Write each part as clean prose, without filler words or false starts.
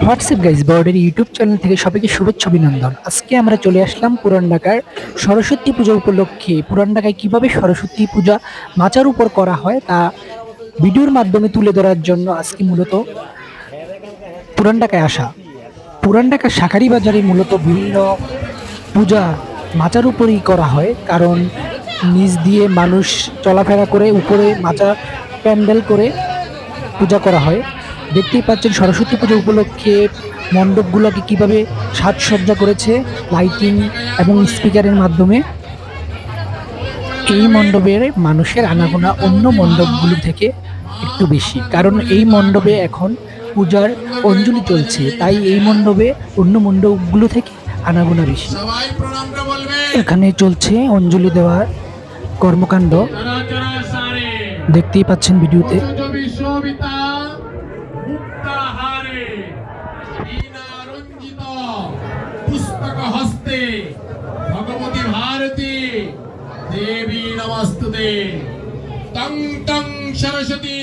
WhatsApp guys বর্ডের YouTube channel থেকে সবাইকে শুভেচ্ছা অভিনন্দন। আজকে আমরা চলে আসলাম পুরান ঢাকার সরস্বতী পূজা উপলক্ষে। পুরান ঢাকায় কিভাবে সরস্বতী পূজা মাচার উপর করা হয় তা ভিডিওর মাধ্যমে তুলে ধরার জন্য আজকে মূলত পুরান ঢাকায় আসা। পুরান ঢাকার শাঁখারী বাজারে মূলত বিভিন্ন পূজা মাচার উপরেই করা হয়, কারণ নিচ দিয়ে মানুষ চলাফেরা করে উপরে মাচা প্যান্ডেল করে পূজা করা হয়। দেখতেই পাচ্ছেন সরস্বতী পুজো উপলক্ষে মণ্ডপগুলোকে কিভাবে সাজসজ্জা করেছে লাইটিং এবং স্পিকারের মাধ্যমে। এই মণ্ডপের মানুষের আনাগোনা অন্য মণ্ডপগুলো থেকে একটু বেশি, কারণ এই মণ্ডপে এখন পূজার অঞ্জলি চলছে, তাই এই মণ্ডপে অন্য মণ্ডপগুলো থেকে আনাগোনা বেশি। এখানে চলছে অঞ্জলি দেওয়ার কর্মকাণ্ড, দেখতেই পাচ্ছেন ভিডিওতে। পুস্তক হস্তে ভগবতী ভারতী দেবী নমস্তুতে তং তং সরস্বতী।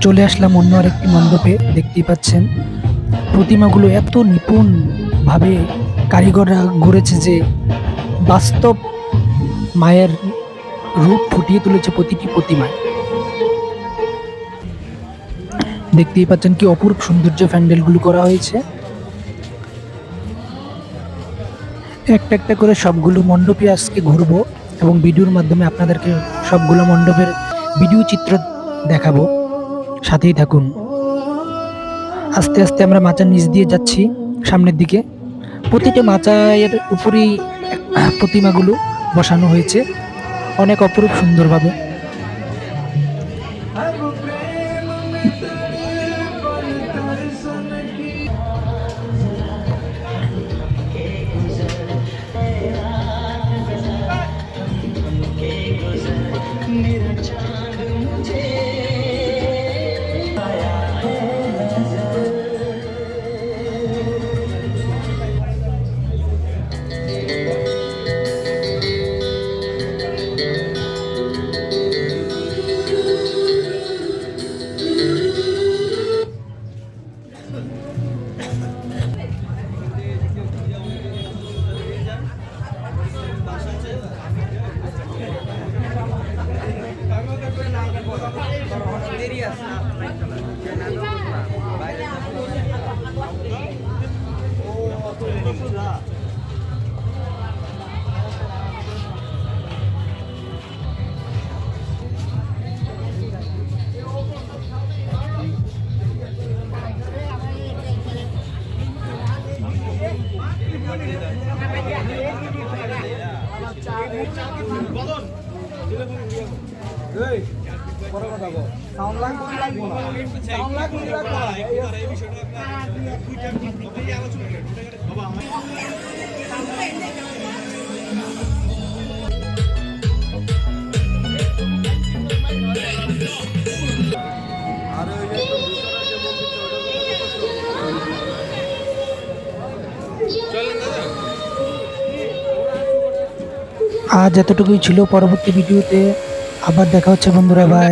চলে আসলাম অন্য আরেকটি মণ্ডপে। দেখতেই পাচ্ছেন প্রতিমাগুলো এত নিপুণ ভাবে কারিগররা গড়েছে যে বাস্তব মায়ের রূপ ফুটিয়ে তুলেছে প্রতিটি প্রতিমায়। দেখতেই পাচ্ছেন কি অপূর্ব সৌন্দর্য প্যান্ডেলগুলো করা হয়েছে। একটা একটা করে সবগুলো মণ্ডপে আজকে ঘুরবো এবং ভিডিওর মাধ্যমে আপনাদেরকে সবগুলো মণ্ডপের ভিডিও চিত্র দেখাবো, সাথেই থাকুন। আস্তে আস্তে আমরা মাচার নিচ দিয়ে যাচ্ছি সামনের দিকে। প্রতিটা মাচায়ের উপরেই প্রতিমাগুলো বসানো হয়েছে অনেক অপরূপ সুন্দরভাবে। আজ এতটুকুই ছিল। পরবর্তী ভিডিওতে আবার দেখা হচ্ছে বন্ধুরা, বাই।